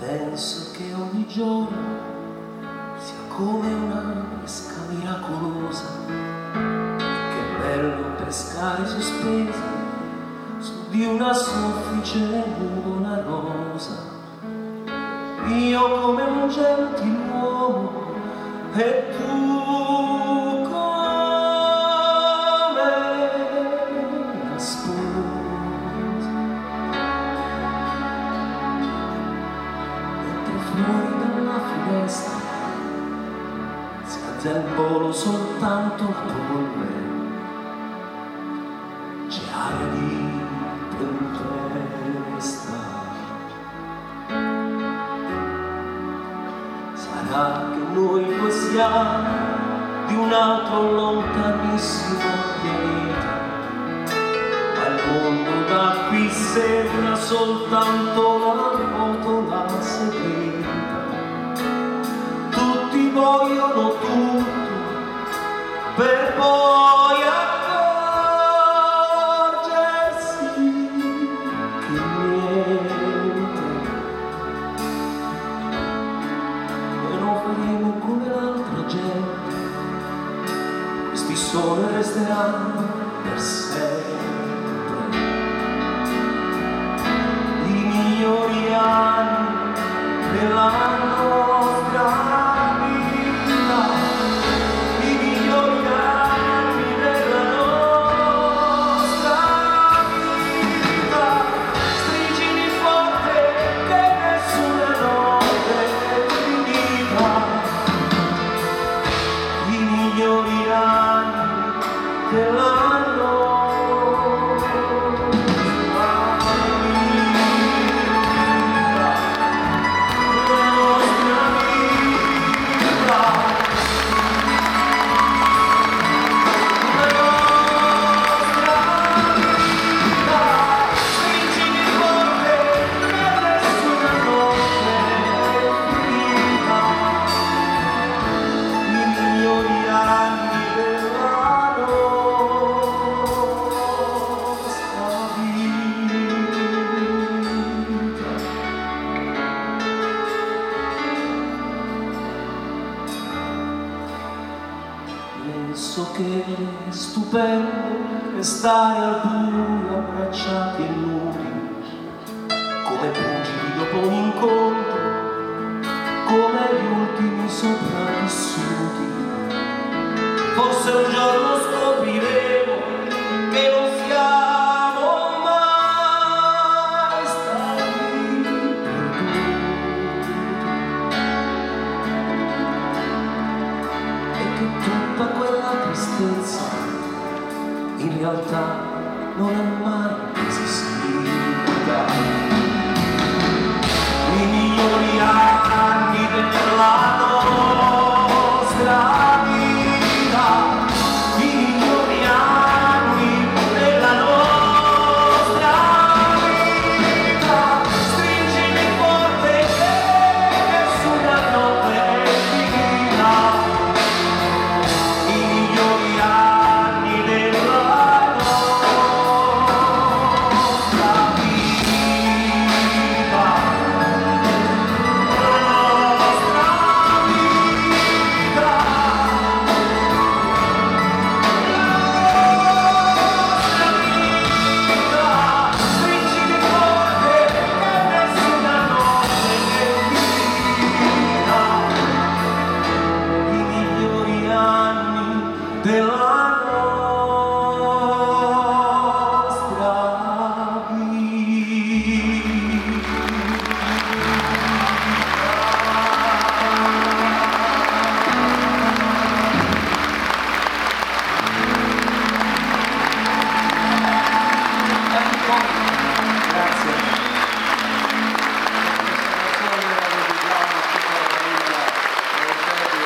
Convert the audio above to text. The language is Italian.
Penso che ogni giorno sia come una pesca miracolosa. Che bello pescare sospesi su di una soffice nuvola rosa. Io come un gentiluomo e tu come una sposa. Fuori dalla finestra scatta il volo soltanto la polvere, c'è aria di tempesta. Sarà che noi due siamo di un altro lontanissimo pianeta, ma il mondo da qui sembra soltanto la botola segreta. Tutti vogliono tutto per poi accorgersi che niente. Noi non faremo come l'altra gente, questi soli resteranno per sempre i migliori anni della nostra vita, i migliori anni della nostra vita. Stringimi forte che nessuna notte è finita, i migliori anni della penso che è stupendo è stare al buio abbracciati e nudi, come pugili dopo un incontro, come gli ultimi sopravvissuti. Forse un giorno scopriremo che non siamo mai stati perduti e che tutta quella tristezza in realtà non è mai